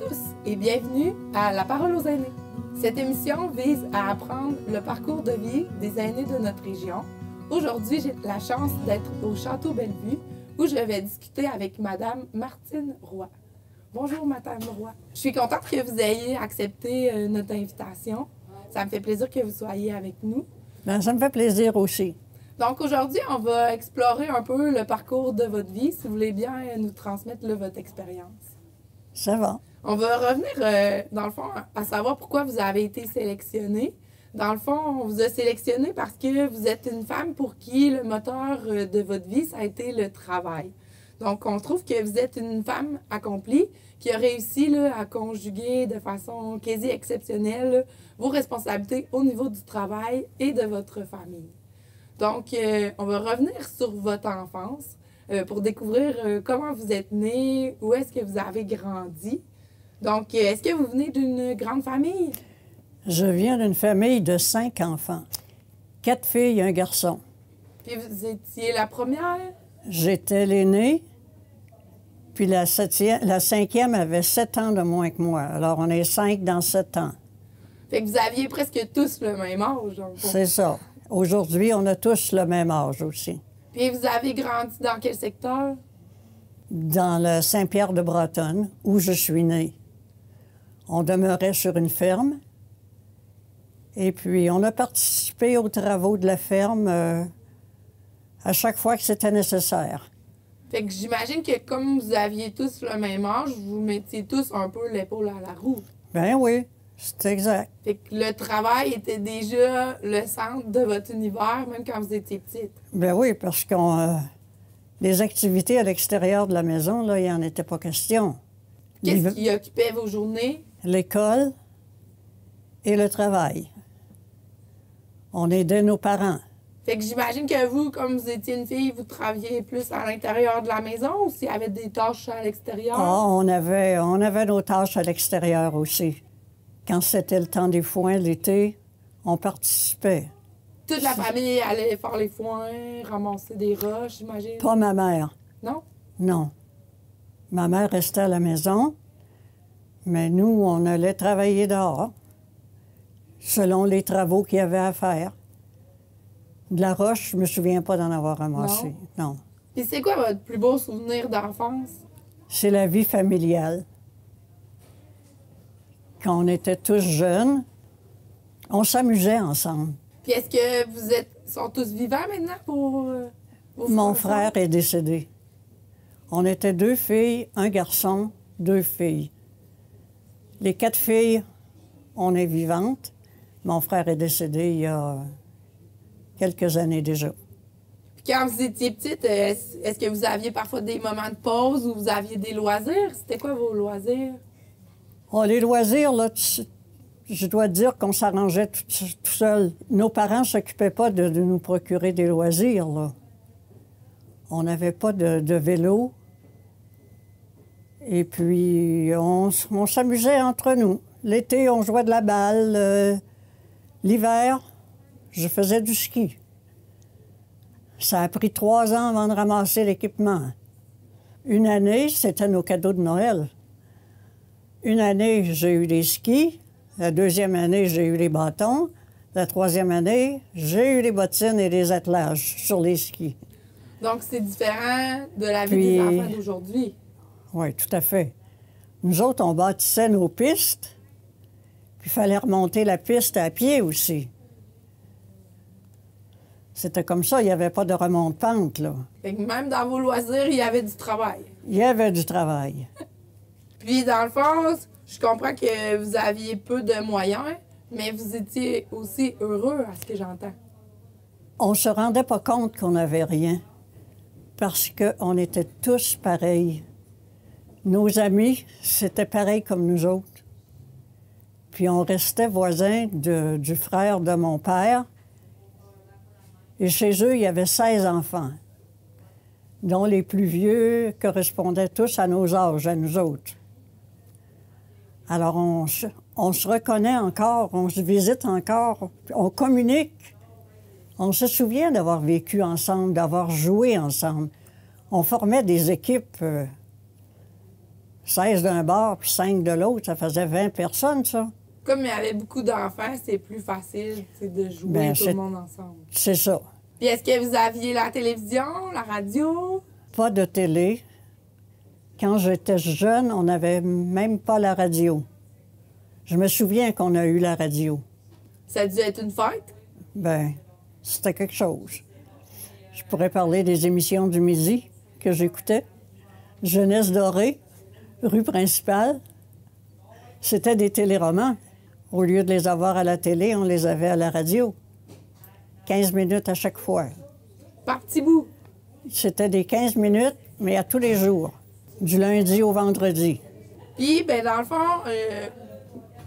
tous et bienvenue à La Parole aux aînés. Cette émission vise à apprendre le parcours de vie des aînés de notre région. Aujourd'hui, j'ai la chance d'être au Château Bellevue où je vais discuter avec Madame Martine Roy. Bonjour Madame Roy. Je suis contente que vous ayez accepté notre invitation. Ça me fait plaisir que vous soyez avec nous. Bien, ça me fait plaisir aussi. Donc aujourd'hui, on va explorer un peu le parcours de votre vie, si vous voulez bien nous transmettre votre expérience. Ça va. On va revenir, dans le fond, à savoir pourquoi vous avez été sélectionnée. Dans le fond, on vous a sélectionné parce que vous êtes une femme pour qui le moteur de votre vie, ça a été le travail. Donc, on trouve que vous êtes une femme accomplie qui a réussi là, à conjuguer de façon quasi exceptionnelle vos responsabilités au niveau du travail et de votre famille. Donc, on va revenir sur votre enfance pour découvrir comment vous êtes née, où est-ce que vous avez grandi. Donc, est-ce que vous venez d'une grande famille? Je viens d'une famille de 5 enfants. 4 filles et un garçon. Puis vous étiez la première? J'étais l'aînée, puis la 5e avait 7 ans de moins que moi. Alors, on est 5 dans 7 ans. Fait que vous aviez presque tous le même âge, donc. C'est ça. Aujourd'hui, on a tous le même âge aussi. Puis vous avez grandi dans quel secteur? Dans le Saint-Pierre-de-Bretonne, où je suis née. On demeurait sur une ferme. Et puis, on a participé aux travaux de la ferme à chaque fois que c'était nécessaire. Fait que j'imagine que comme vous aviez tous le même âge, vous mettiez tous un peu l'épaule à la roue. Ben oui, c'est exact. Fait que le travail était déjà le centre de votre univers, même quand vous étiez petite. Ben oui, parce que les activités à l'extérieur de la maison, là, il n'y en était pas question. Qu'est-ce qui occupait vos journées? L'école et le travail. On aidait nos parents. Fait que j'imagine que vous, comme vous étiez une fille, vous travailliez plus à l'intérieur de la maison ou s'il y avait des tâches à l'extérieur? Ah, on avait nos tâches à l'extérieur aussi. Quand c'était le temps des foins, l'été, on participait. Toute la famille allait faire les foins, ramasser des roches, j'imagine? Pas ma mère. Non? Non. Ma mère restait à la maison, mais nous, on allait travailler dehors, selon les travaux qu'il y avait à faire. De la roche, je me souviens pas d'en avoir ramassé. Non. Puis c'est quoi votre plus beau souvenir d'enfance? C'est la vie familiale. Quand on était tous jeunes, on s'amusait ensemble. Puis est-ce que sont tous vivants maintenant pour vos Mon frère est décédé. On était 2 filles, un garçon, 2 filles. Les 4 filles, on est vivantes. Mon frère est décédé il y a quelques années déjà. Puis quand vous étiez petite, est-ce que vous aviez parfois des moments de pause où vous aviez des loisirs? C'était quoi vos loisirs? Oh, les loisirs, là, je dois dire qu'on s'arrangeait tout seul. Nos parents ne s'occupaient pas de nous procurer des loisirs, là. On n'avait pas de vélo. Et puis, on s'amusait entre nous. L'été, on jouait de la balle. L'hiver, je faisais du ski. Ça a pris 3 ans avant de ramasser l'équipement. Une année, c'était nos cadeaux de Noël. Une année, j'ai eu des skis. La 2e année, j'ai eu les bâtons. La 3e année, j'ai eu les bottines et les attelages sur les skis. Donc, c'est différent de la vie des enfants d'aujourd'hui. Oui, tout à fait. Nous autres, on bâtissait nos pistes, puis il fallait remonter la piste à pied aussi. C'était comme ça, il n'y avait pas de remonte-pente, là. Fait que même dans vos loisirs, il y avait du travail. Il y avait du travail. Puis, dans le fond, je comprends que vous aviez peu de moyens, mais vous étiez aussi heureux, à ce que j'entends. On ne se rendait pas compte qu'on n'avait rien, parce qu'on était tous pareils. Nos amis, c'était pareil comme nous autres. Puis on restait voisins du frère de mon père. Et chez eux, il y avait 16 enfants, dont les plus vieux correspondaient tous à nos âges, à nous autres. Alors, on se reconnaît encore, on se visite encore, on communique. On se souvient d'avoir vécu ensemble, d'avoir joué ensemble. On formait des équipes 16 d'un bord puis 5 de l'autre, ça faisait 20 personnes, ça. Comme il y avait beaucoup d'enfants, c'est plus facile de jouer Ben, tout le monde ensemble. C'est ça. Puis est-ce que vous aviez la télévision, la radio? Pas de télé. Quand j'étais jeune, on n'avait même pas la radio. Je me souviens qu'on a eu la radio. Ça a dû être une fête? Ben, c'était quelque chose. Je pourrais parler des émissions du midi que j'écoutais. Jeunesse dorée, rue principale. C'était des téléromans. Au lieu de les avoir à la télé, on les avait à la radio. 15 minutes à chaque fois. Par petit bout. C'était des 15 minutes, mais à tous les jours, du lundi au vendredi. Puis, ben dans le fond,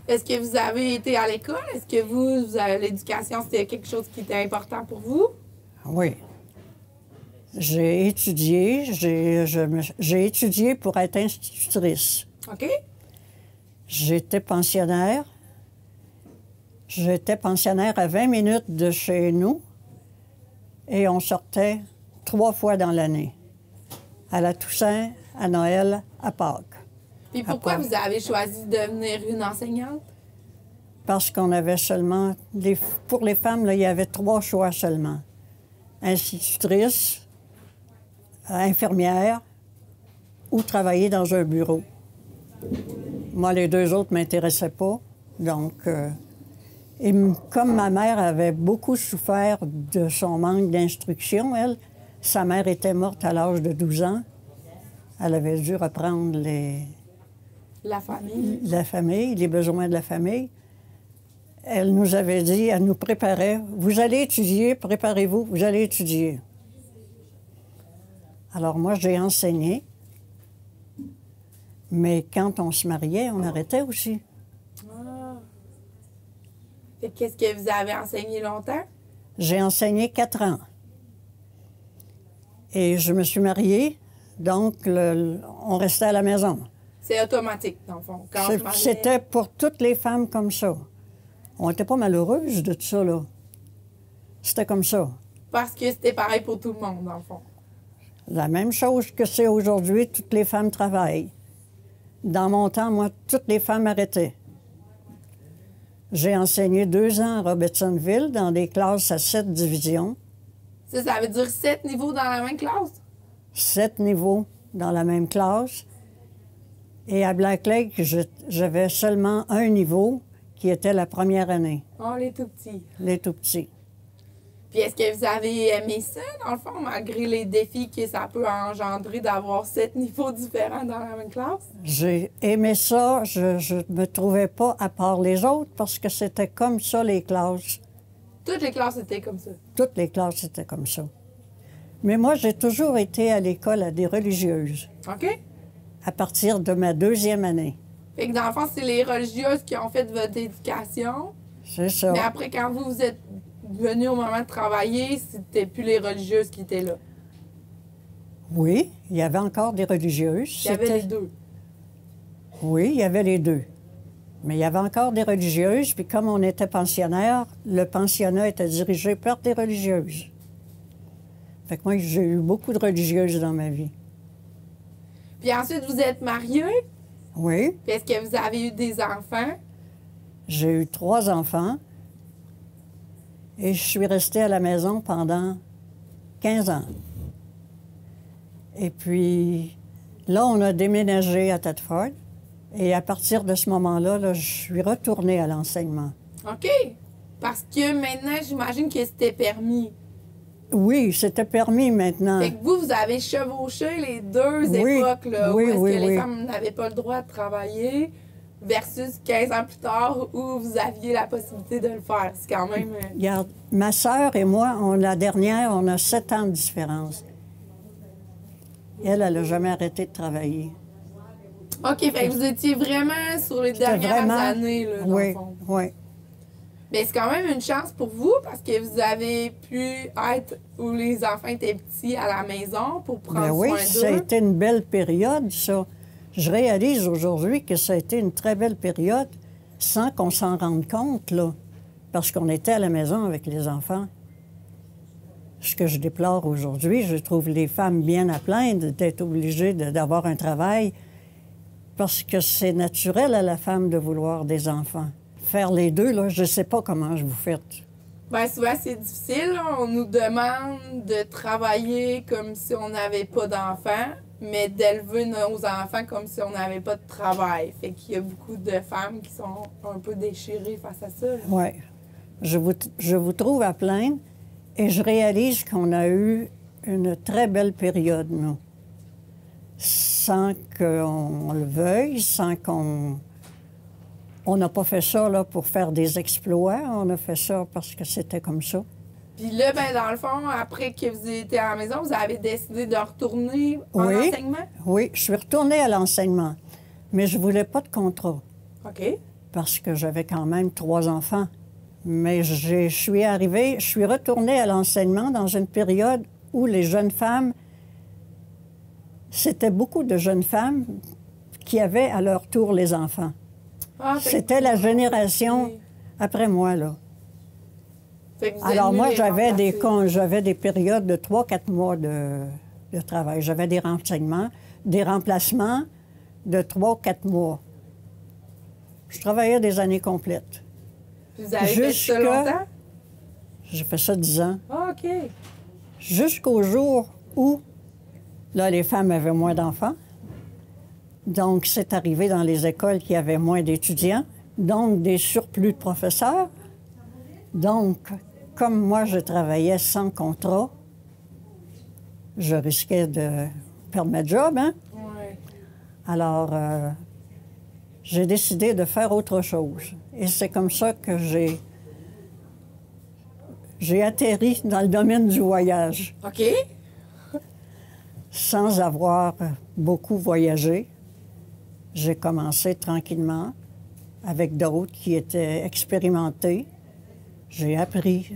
est-ce que vous avez été à l'école? Est-ce que l'éducation, c'était quelque chose qui était important pour vous? Oui. J'ai étudié. J'ai étudié pour être institutrice. OK? J'étais pensionnaire. J'étais pensionnaire à 20 minutes de chez nous et on sortait 3 fois dans l'année. À la Toussaint, à Noël, à Pâques. Puis pourquoi vous avez choisi de devenir une enseignante? Parce qu'on avait seulement... Pour les femmes, là, il y avait 3 choix seulement. Institutrice, infirmière ou travailler dans un bureau. Moi, les 2 autres ne m'intéressaient pas. Donc, comme ma mère avait beaucoup souffert de son manque d'instruction, elle, sa mère était morte à l'âge de 12 ans. Elle avait dû reprendre La famille. la famille, les besoins de la famille. Elle nous avait dit, elle nous préparait, vous allez étudier, préparez-vous, vous allez étudier. Alors moi, j'ai enseigné, mais quand on se mariait, on arrêtait aussi. Ah. Et qu'est-ce que vous avez enseigné longtemps? J'ai enseigné 4 ans. Et je me suis mariée, donc on restait à la maison. C'est automatique, dans le fond. Quand on se mariait. C'était pour toutes les femmes comme ça. On n'était pas malheureuses de tout ça, là. C'était comme ça. Parce que c'était pareil pour tout le monde, dans le fond. La même chose que c'est aujourd'hui, toutes les femmes travaillent. Dans mon temps, moi, toutes les femmes arrêtaient. J'ai enseigné 2 ans à Robertsonville dans des classes à 7 divisions. Ça veut dire 7 niveaux dans la même classe? 7 niveaux dans la même classe. Et à Black Lake, j'avais seulement un niveau qui était la première année, Oh, les tout petits. les tout petits. Puis est-ce que vous avez aimé ça, dans le fond, malgré les défis que ça peut engendrer d'avoir 7 niveaux différents dans la même classe? J'ai aimé ça. Je ne me trouvais pas à part les autres parce que c'était comme ça, les classes. Toutes les classes étaient comme ça. Toutes les classes étaient comme ça. Mais moi, j'ai toujours été à l'école à des religieuses, OK? à partir de ma 2e année. Fait que dans le fond, c'est les religieuses qui ont fait votre éducation. C'est ça. Mais après, quand vous êtes venu au moment de travailler, c'était plus les religieuses qui étaient là. Oui, il y avait encore des religieuses. Il y avait C'était- les deux. Oui, il y avait les 2. Mais il y avait encore des religieuses, puis comme on était pensionnaire, le pensionnat était dirigé par des religieuses. Fait que moi, j'ai eu beaucoup de religieuses dans ma vie. Puis ensuite, vous êtes mariés. Oui, Puis est-ce que vous avez eu des enfants? j'ai eu 3 enfants et je suis restée à la maison pendant 15 ans. Et puis, là, on a déménagé à Thetford. Et à partir de ce moment-là, là, je suis retournée à l'enseignement. OK. Parce que maintenant, j'imagine que c'était permis. Oui, c'était permis maintenant. Fait que vous avez chevauché les 2 Oui, époques, là, oui, où est-ce oui, que les oui. femmes n'avaient pas le droit de travailler versus 15 ans plus tard où vous aviez la possibilité de le faire. C'est quand même... Regarde, ma sœur et moi, la dernière, on a 7 ans de différence. Elle n'a jamais arrêté de travailler. OK, fait que vous étiez vraiment sur les C'était dernières vraiment- années, là, dans le Oui, fond. oui. Mais c'est quand même une chance pour vous parce que vous avez pu être où les enfants étaient petits à la maison pour prendre Ben oui, soin ça a d'eux. été une belle période, ça. Je réalise aujourd'hui que ça a été une très belle période sans qu'on s'en rende compte, là, parce qu'on était à la maison avec les enfants. Ce que je déplore aujourd'hui, je trouve les femmes bien à plaindre d'être obligées d'avoir un travail Parce que c'est naturel à la femme de vouloir des enfants. Faire les deux, là, je ne sais pas comment vous faites. Bien, souvent, c'est difficile. Là. On nous demande de travailler comme si on n'avait pas d'enfants, mais d'élever nos enfants comme si on n'avait pas de travail. Fait qu'il y a beaucoup de femmes qui sont un peu déchirées face à ça. Oui. Je vous trouve à plaindre et je réalise qu'on a eu une très belle période, nous. Sans qu'on le veuille, sans qu'on... On n'a pas fait ça là, pour faire des exploits, on a fait ça parce que c'était comme ça. Puis là, ben, dans le fond, après que vous étiez à la maison, vous avez décidé de retourner en enseignement? Oui, je suis retournée à l'enseignement, mais je ne voulais pas de contrat. OK. Parce que j'avais quand même 3 enfants. Mais je suis retournée à l'enseignement dans une période où les jeunes femmes, c'était beaucoup de jeunes femmes qui avaient à leur tour les enfants. Ah, C'était la génération après moi, là. Alors moi, j'avais des périodes de 3-4 mois de travail. J'avais des remplacements de 3-4 mois. Je travaillais des années complètes. Vous avez fait ça longtemps? J'ai fait ça 10 ans. Ah, OK. Jusqu'au jour où, là, les femmes avaient moins d'enfants. Donc, c'est arrivé dans les écoles qu'il y avait moins d'étudiants, donc des surplus de professeurs. Donc, comme moi, je travaillais sans contrat, je risquais de perdre ma job, hein? Oui. Alors, j'ai décidé de faire autre chose. Et c'est comme ça que j'ai atterri dans le domaine du voyage. OK. Sans avoir beaucoup voyagé. J'ai commencé tranquillement avec d'autres qui étaient expérimentés. J'ai appris.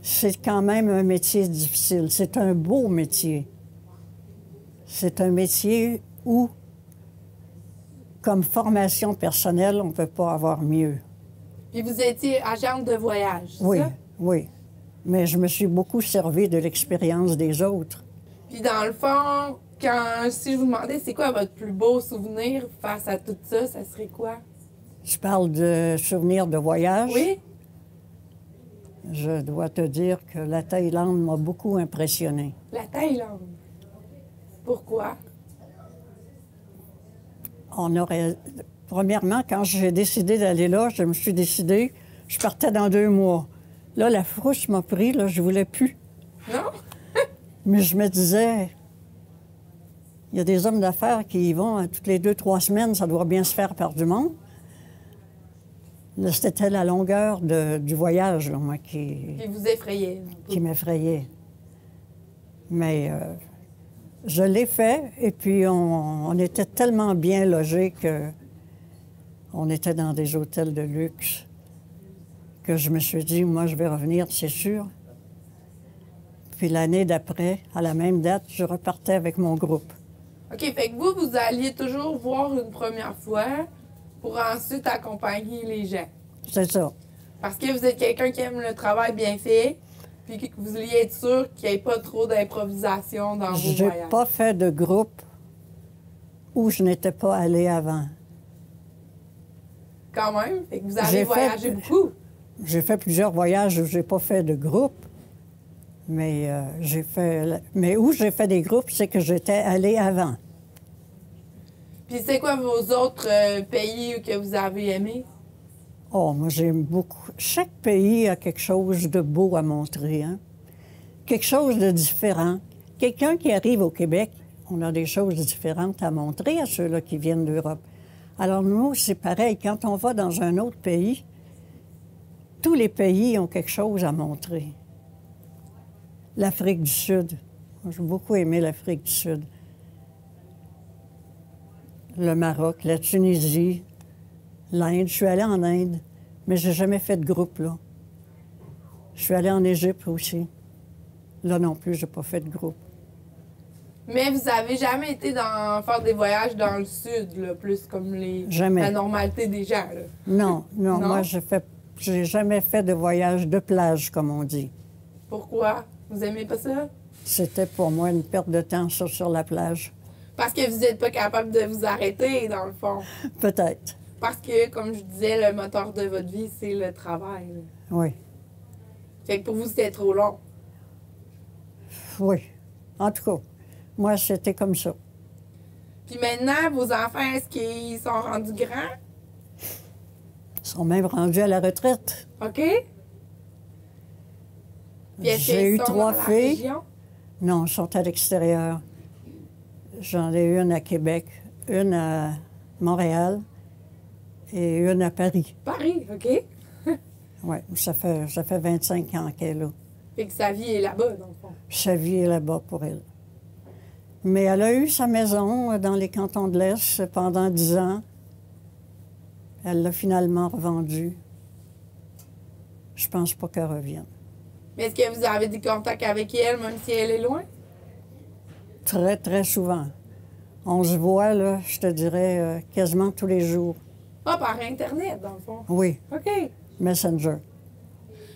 C'est quand même un métier difficile. C'est un beau métier. C'est un métier où, comme formation personnelle, on ne peut pas avoir mieux. Puis vous étiez agente de voyage, c'est Oui, ça? oui. Mais je me suis beaucoup servi de l'expérience des autres. Puis dans le fond, si je vous demandais c'est quoi votre plus beau souvenir face à tout ça, ça serait quoi? Tu parles de souvenirs de voyage? Oui? Je dois te dire que la Thaïlande m'a beaucoup impressionné. La Thaïlande. Pourquoi? Premièrement, quand j'ai décidé d'aller là, je me suis décidée, je partais dans 2 mois. Là, la frousse m'a pris, là, je voulais plus. Non? Mais je me disais, il y a des hommes d'affaires qui y vont toutes les 2-3 semaines, ça doit bien se faire par du monde. Là, c'était la longueur du voyage, là, moi, Qui vous effrayait. qui m'effrayait. Mais je l'ai fait, et puis on était tellement bien logés qu'on était dans des hôtels de luxe que je me suis dit, moi, je vais revenir, c'est sûr. Puis l'année d'après, à la même date, je repartais avec mon groupe. OK, fait que vous alliez toujours voir une première fois pour ensuite accompagner les gens. C'est ça. Parce que vous êtes quelqu'un qui aime le travail bien fait, puis que vous vouliez être sûr qu'il n'y ait pas trop d'improvisation dans vos J'ai voyages. pas fait de groupe où je n'étais pas allée avant. Quand même, fait que vous avez J'ai voyagé fait- beaucoup. J'ai fait plusieurs voyages où j'ai pas fait de groupe, mais Mais où j'ai fait des groupes, c'est que j'étais allée avant. Puis c'est quoi vos autres pays que vous avez aimés? Oh, moi, j'aime beaucoup. Chaque pays a quelque chose de beau à montrer, hein? Quelque chose de différent. Quelqu'un qui arrive au Québec, on a des choses différentes à montrer à ceux-là qui viennent d'Europe. Alors, nous, c'est pareil. Quand on va dans un autre pays, tous les pays ont quelque chose à montrer. L'Afrique du Sud. Moi, j'ai beaucoup aimé l'Afrique du Sud. Le Maroc, la Tunisie, l'Inde. Je suis allée en Inde, mais j'ai jamais fait de groupe, là. Je suis allée en Égypte aussi. Là non plus, j'ai pas fait de groupe. Mais vous avez jamais été faire des voyages dans le sud, là, plus comme Jamais. la normalité des gens, là. Non, Non? moi, j'ai jamais fait de voyage de plage, comme on dit. Pourquoi? Vous aimez pas ça? C'était pour moi une perte de temps, ça, sur la plage. Parce que vous n'êtes pas capable de vous arrêter, dans le fond. Peut-être. Parce que, comme je disais, le moteur de votre vie, c'est le travail. Là. Oui. Fait que pour vous, c'était trop long. Oui. En tout cas, moi, c'était comme ça. Puis maintenant, vos enfants, est-ce qu'ils sont rendus grands? Ils sont même rendus à la retraite. OK? Puis est-ce J'ai qu'ils eu sont 3 dans la filles. région? Non, ils sont à l'extérieur. J'en ai une à Québec, une à Montréal et une à Paris. Paris, OK? Oui, ça fait 25 ans qu'elle est là. Fait que sa vie est là-bas, dans le fond. Sa vie est là-bas pour elle. Mais elle a eu sa maison dans les cantons de l'Est pendant 10 ans. Elle l'a finalement revendue. Je pense pas qu'elle revienne. Mais est-ce que vous avez des contacts avec elle, même si elle est loin? Très, très souvent. On se voit, là, je te dirais, quasiment tous les jours. Ah, par Internet, dans le fond. Oui, OK. Messenger.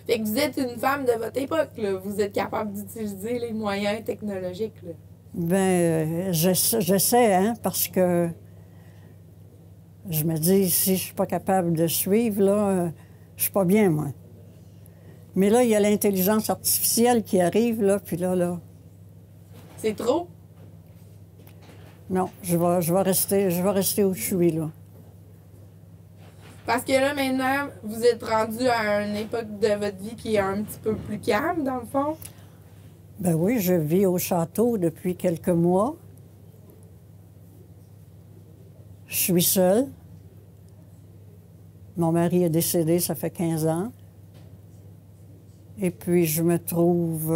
Fait que vous êtes une femme de votre époque, là. Vous êtes capable d'utiliser les moyens technologiques, là. Ben, j'essaie, hein, parce que je me dis, si je suis pas capable de suivre, là, je suis pas bien, moi. Mais là, il y a l'intelligence artificielle qui arrive, là, puis là... C'est trop? Non, je vais rester où je suis, là. Parce que là, maintenant, vous êtes rendu à une époque de votre vie qui est un petit peu plus calme, dans le fond. Ben oui, je vis au château depuis quelques mois. Je suis seule. Mon mari est décédé, ça fait 15 ans. Et puis, je me trouve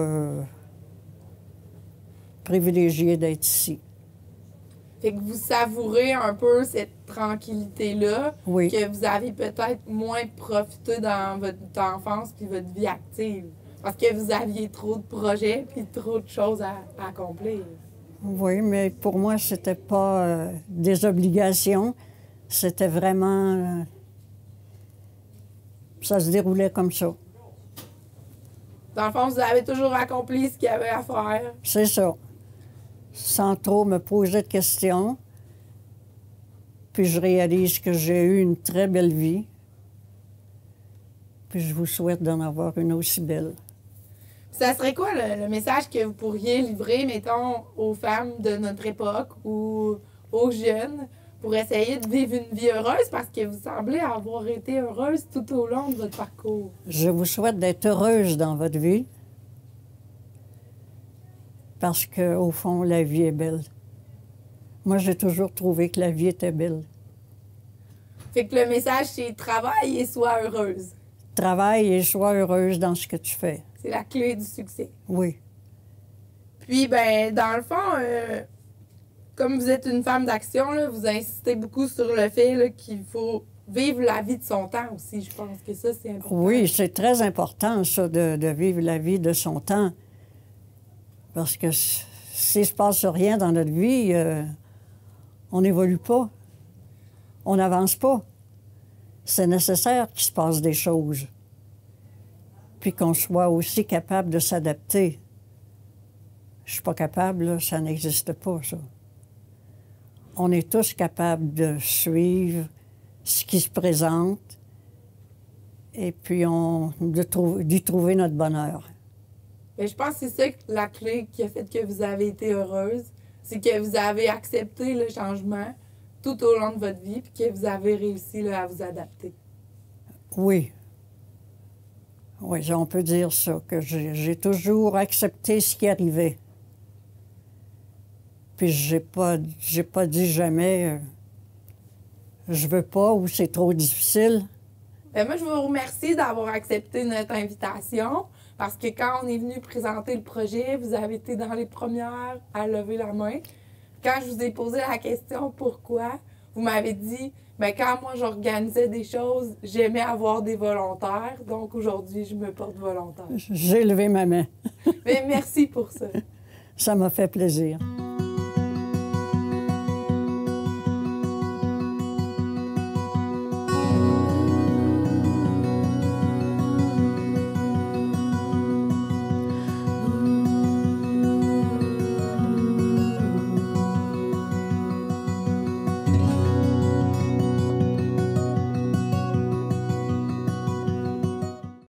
privilégiée d'être ici. Fait que vous savourez un peu cette tranquillité-là, Oui. que vous avez peut-être moins profité dans votre enfance puis votre vie active. Parce que vous aviez trop de projets puis trop de choses à accomplir. Oui, mais pour moi, c'était pas des obligations. C'était vraiment... ça se déroulait comme ça. Dans le fond, vous avez toujours accompli ce qu'il y avait à faire. C'est ça. Sans trop me poser de questions. Puis je réalise que j'ai eu une très belle vie. Puis je vous souhaite d'en avoir une aussi belle. Ça serait quoi le message que vous pourriez livrer, mettons, aux femmes de notre époque ou aux jeunes pour essayer de vivre une vie heureuse parce que vous semblez avoir été heureuse tout au long de votre parcours? Je vous souhaite d'être heureuse dans votre vie. Parce qu'au fond, la vie est belle. Moi, j'ai toujours trouvé que la vie était belle. Fait que le message, c'est travaille et sois heureuse. Travaille et sois heureuse dans ce que tu fais. C'est la clé du succès. Oui. Puis, ben, dans le fond, comme vous êtes une femme d'action, là, vous insistez beaucoup sur le fait là, qu'il faut vivre la vie de son temps aussi. Je pense que ça, c'est important. Oui, c'est très important, ça, de vivre la vie de son temps. Parce que s'il ne se passe rien dans notre vie, on n'évolue pas. On n'avance pas. C'est nécessaire qu'il se passe des choses. Puis qu'on soit aussi capable de s'adapter. Je suis pas capable, là, ça n'existe pas, ça. On est tous capables de suivre ce qui se présente et puis d'y trouver notre bonheur. Mais je pense que c'est ça la clé qui a fait que vous avez été heureuse. C'est que vous avez accepté le changement tout au long de votre vie puis que vous avez réussi là, à vous adapter. Oui. Oui, on peut dire ça, que j'ai toujours accepté ce qui arrivait. Puis j'ai pas dit jamais je veux pas ou c'est trop difficile. Bien, moi, je vous remercie d'avoir accepté notre invitation parce que quand on est venu présenter le projet, vous avez été dans les premières à lever la main. Quand je vous ai posé la question pourquoi, vous m'avez dit bien, quand moi j'organisais des choses, j'aimais avoir des volontaires. Donc aujourd'hui, je me porte volontaire. J'ai levé ma main. Mais merci pour ça. Ça m'a fait plaisir.